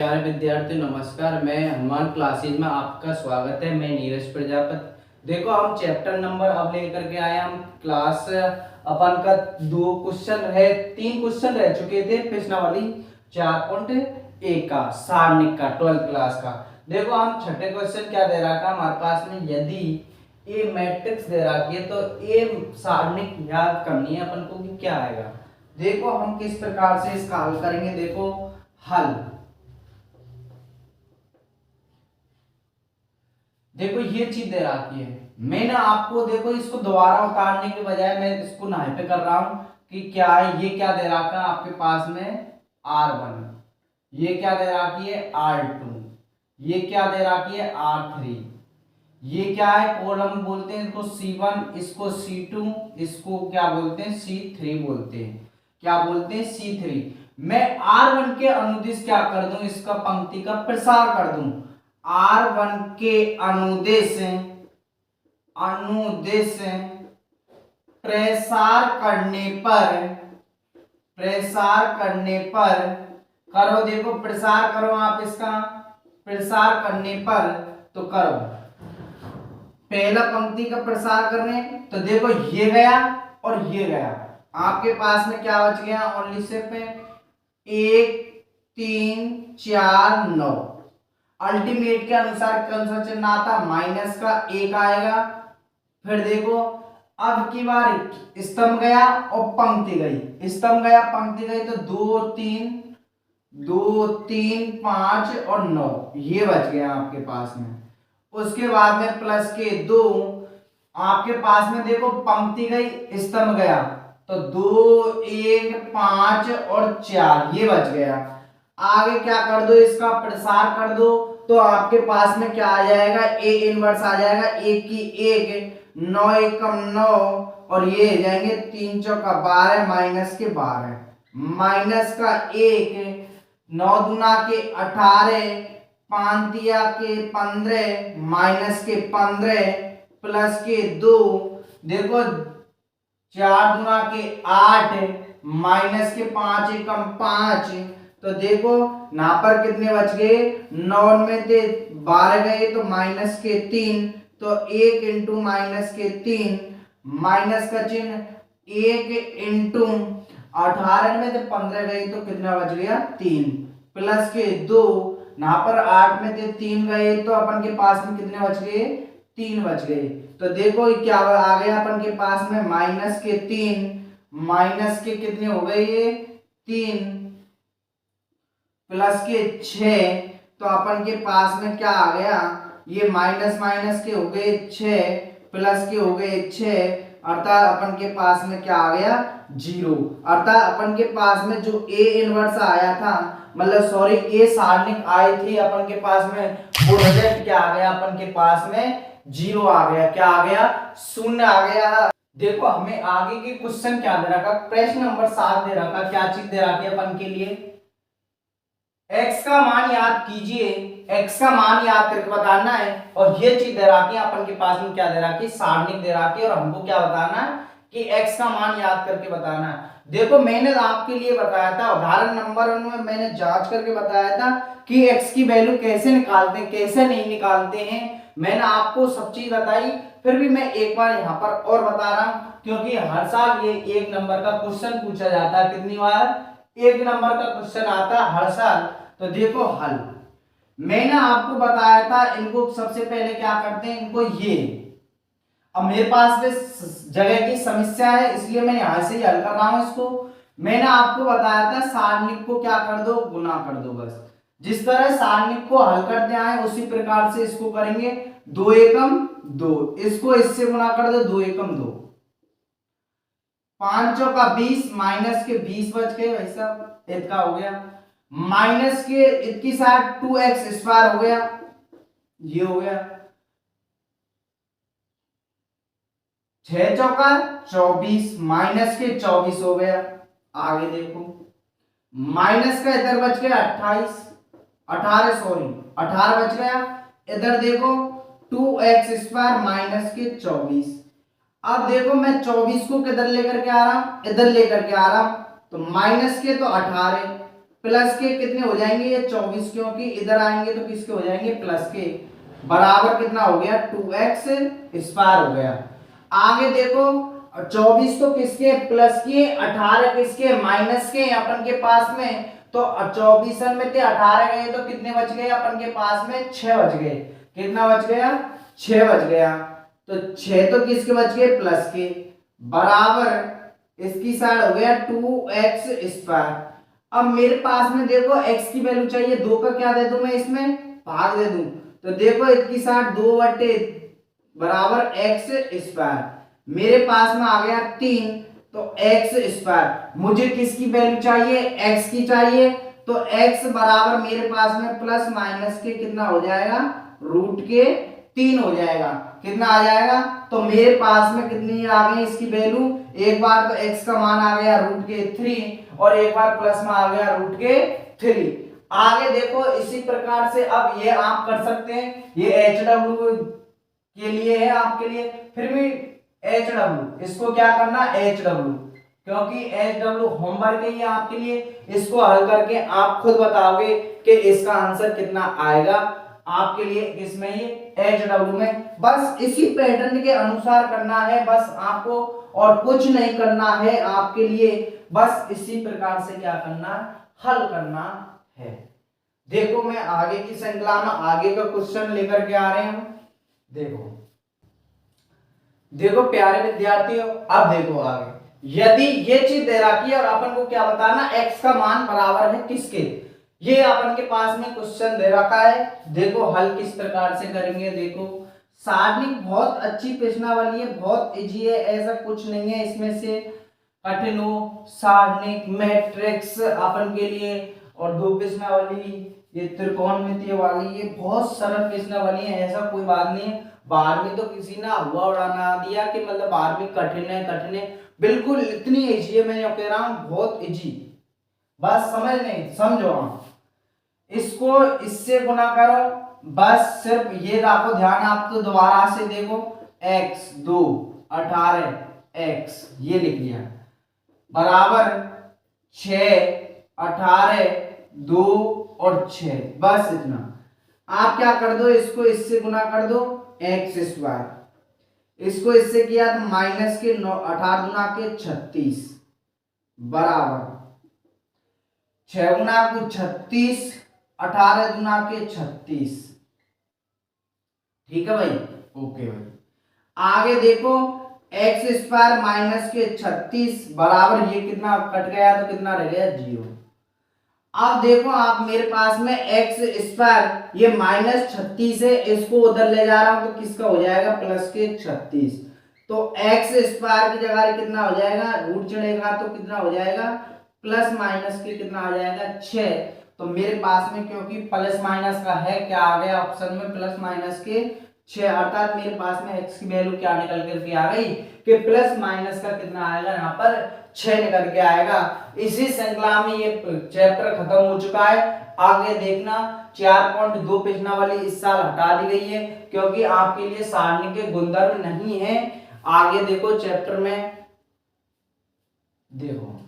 प्यारे विद्यार्थी नमस्कार। मैं हनुमान क्लासेज में आपका स्वागत है। मैं नीरज प्रजापति। देखो हम चैप्टर नंबर अब लेकर के आए। हम क्लास अपन का 2 क्वेश्चन है, 3 क्वेश्चन रह चुके थे पिछला वाली 4.1 का सारणिक का 12th क्लास का। देखो हम छठे क्वेश्चन क्या दे रहा था हमारे पास में, यदि ए मैट्रिक्स दे रखी है तो ए सारणिक याद करनी है अपन को कि क्या आएगा। देखो हम किस प्रकार से इसका हल करेंगे। देखो हल, देखो ये चीज दे रखी है। मैंने आपको देखो इसको दोबारा उतारने के बजाय मैं इसको नाहे पे कर रहा हूं कि क्या है। ये क्या दे रखा है आपके पास में R1, ये क्या दे रखी है R2, ये क्या दे रखी है R3, ये क्या है कॉलम बोलते हैं इसको C1, इसको C2, इसको क्या बोलते हैं C3 बोलते हैं। क्या बोलते हैं C3। मैं R1 के अनुदिश क्या कर दूं, इसका पंक्ति का प्रसार कर दूं। R1 के अनुदेश प्रसार करने पर करो। देखो प्रसार करो आप, इसका प्रसार करने पर तो करो। पहला पंक्ति का प्रसार करने तो देखो ये गया और ये गया, आपके पास में क्या बच गया ओनली सिर्फ 1 3 4 9। अल्टीमेट के अनुसार कौन सा चिन्ह आता, माइनस का 1 आएगा। फिर देखो अब की बार स्तंभ गया और पंक्ति गई, स्तंभ गया पंक्ति गई तो 2 3 5 और 9 ये बच गया आपके पास में। उसके बाद में प्लस के 2 आपके पास में देखो पंक्ति गई स्तंभ गया तो 2 1 5 और 4 ये बच गया। आगे क्या कर दो, इसका प्रसार कर दो तो आपके पास में क्या आ जाएगा, ए इनवर्स आ जाएगा। 1 की 1, 9 एकम 9 और ये हो जाएंगे 3 चौका 12 माइनस के 12, माइनस का 1, 9 दूना के 18, 5 तिया के 15 माइनस के 15 प्लस के 2, देखो 4 दूना के 8 माइनस के 5 एकम 5। तो देखो यहाँ पर कितने बच गए, 9 में से 12 गए तो माइनस के 3, तो 1 इंटू माइनस के 3 माइनस का चिन्ह 1 इंटू 18 में से 15 गए तो कितना बच गया 3 प्लस के 2, यहाँ पर 8 में से 3 गए तो अपन के पास में कितने बच गए 3 बच गए। तो देखो क्या आ गया अपन के पास में माइनस के 3 माइनस के कितने हो गए ये 3 प्लस के 6, तो अपन के पास में क्या आ गया, ये माइनस माइनस के हो गए 6 प्लस के हो गए 6, अर्थात अपन के पास में क्या आ गया 0। अर्थात अपन के पास में जो ए इनवर्स आया था, मतलब सॉरी ए सारणिक आई थी अपन के पास में, वो रिजल्ट क्या आ गया अपन के पास में 0 आ गया। क्या आ गया 0 आ गया। देखो हमें आगे के क्वेश्चन क्या दे रखा, प्रश्न नंबर 7 दे रखा। क्या चीज दे रखी है अपन के लिए, x का मान याद कीजिए, x का मान याद करके बताना है। और ये चीज दे रखी है अपन के पास में, क्या दे रखी है सारणिक दे रखी है और हमको क्या बताना है कि x का मान याद करके बताना है। देखो मैंने आपके लिए बताया था उदाहरण नंबर 1 में, मैंने जांच करके बताया था कि x की वैल्यू कैसे निकालते हैं कैसे नहीं निकालते हैं, मैंने आपको सब चीज बताई। फिर भी मैं एक बार यहाँ पर और बता रहा हूँ, क्योंकि हर साल ये 1 नंबर का क्वेश्चन पूछा जाता है। कितनी बार 1 नंबर का क्वेश्चन आता है हर साल। तो देखो हल मैंने आपको बताया था, इनको सबसे पहले क्या करते हैं, इनको ये, अब मेरे पास में जगह की समस्या है इसलिए मैं यहां से ही हल कर रहा हूं इसको। मैंने आपको बताया था सारणिक को क्या कर दो, गुना कर दो बस। जिस तरह सारणिक को हल करते आए उसी प्रकार से इसको करेंगे। 2 एकम 2, इसको इससे गुना कर दो 2 एकम 2, 5 चौका 20 माइनस के 20 बच गए भाई साहब, इतना हो गया। माइनस के इसकी साथ 2x स्क्वायर हो गया, ये हो गया। 6 चौका 24 माइनस के 24 हो गया। आगे देखो माइनस का इधर बच गया 28, 18 बच गया। इधर देखो 2x स्क्वायर माइनस के 24। अब देखो मैं 24 को किधर लेकर के आ रहा हूं, इधर लेकर के आ रहा हूं, तो माइनस के तो 18 प्लस के कितने हो जाएंगे ये 24, क्योंकि इधर आएंगे तो किसके हो जाएंगे प्लस के, बराबर कितना हो गया 2x स्क्वायर हो गया। आगे देखो 24 तो किसके प्लस के, 18 किसके माइनस के अपन के पास में, तो 24 में थे 18 गए तो कितने बच गए अपन के पास में 6 बच गए। कितना बच गया 6 बच गया। तो 6 तो किसके बच गए प्लस के, बराबर इसकी साइड हो गया 2x स्क्वायर। अब मेरे पास में देखो x की वैल्यू चाहिए, 2 का क्या दे दूं मैं इसमें भाग दे दूं, तो देखो इसकी साइड 2 बटे बराबर x स्क्वायर, मेरे पास में आ गया 3, तो x स्क्वायर। मुझे किसकी वैल्यू चाहिए x की चाहिए, तो x बराबर मेरे पास में प्लस माइनस के कितना हो जाएगा रूट के 3 हो जाएगा। कितना आ जाएगा, तो मेरे पास में कितनी आ गई इसकी वैल्यू, एक बार तो x का मान आ गया रूट के 3 और एक बार प्लस में आ गया रूट के 3। आगे देखो इसी प्रकार से अब ये आप कर सकते हैं, ये HW के लिए है आपके लिए, फिर भी HW इसको क्या करना HW, क्योंकि HW होमवर्क है ये आपके लिए, इसको हल करके आप खुद बताओगे कि इसका आंसर कितना आएगा आपके लिए इसमें ये HW में। बस इसी पैटर्न के अनुसार करना है बस आपको, और कुछ नहीं करना है आपके लिए, बस इसी प्रकार से क्या करना हल करना है। देखो मैं आगे की श्रृंखला में आगे का क्वेश्चन लेकर के आ रहे हैं। देखो देखो प्यारे विद्यार्थियों, अब देखो आगे, यदि ये चीज दे रखी है और अपन को क्या बताना x का मान बराबर है किसके, ये अपन के पास में क्वेश्चन दे रखा है। देखो हल किस प्रकार से करेंगे, देखो सारणिक बहुत अच्छी प्रश्नावली है, बहुत इजी है, ऐसा कुछ नहीं है इसमें से कठिन हो। सारणिक मैट्रिक्स अपन के लिए और दो प्रश्नावली, ये त्रिकोणमितीय वाली, ये बहुत सरल प्रश्नावली है, ऐसा कोई बात नहीं है। 12वीं तो किसी ना हुआ उड़ाना दिया कि मतलब 12वीं कठिन है, कठिन है, बिल्कुल इतनी इजी है, मैं कह रहा हूं बहुत इजी, बस समझ नहीं समझो आप, इसको इससे गुना करो, बस सिर्फ ये रखो ध्यान आप, तो दोबारा से देखो x 2 18 x ये लिख लिया बराबर 6 18 2 और 6, बस इतना। आप क्या कर दो, इसको इससे गुना कर दो x स्क्वायर, इसको इससे किया तो माइनस के 18 गुना के 36 बराबर 6 गुना को 36 18 गुना के 36, ठीक है भाई, ओके भाई। आगे देखो x स्क्वायर माइनस के 36 बराबर ये कितना कट गया तो कितना रह गया 0। अब देखो आप मेरे पास में x स्क्वायर ये माइनस 36 है, इसको उधर ले जा रहा हूं तो किसका हो जाएगा प्लस के 36, तो x स्क्वायर की जगह कितना हो जाएगा रूट चढ़ेगा तो कितना हो जाएगा प्लस माइनस के कितना आ जाएगा 6। तो मेरे पास में क्योंकि प्लस माइनस का है क्या आ गया ऑप्शन में प्लस माइनस के 6, अर्थात मेरे पास में x की वैल्यू क्या निकल करके आ गई कि प्लस माइनस का कितना आएगा यहाँ पर 6 निकल के आएगा। इसी श्रृंखला में ये चैप्टर खत्म हो चुका है। आगे देखना 4.2 प्रश्नावली इस साल हटा दी गई है क्योंकि आपके लिए सारणी के गुणधर्म नहीं है। आगे देखो चैप्टर में देखो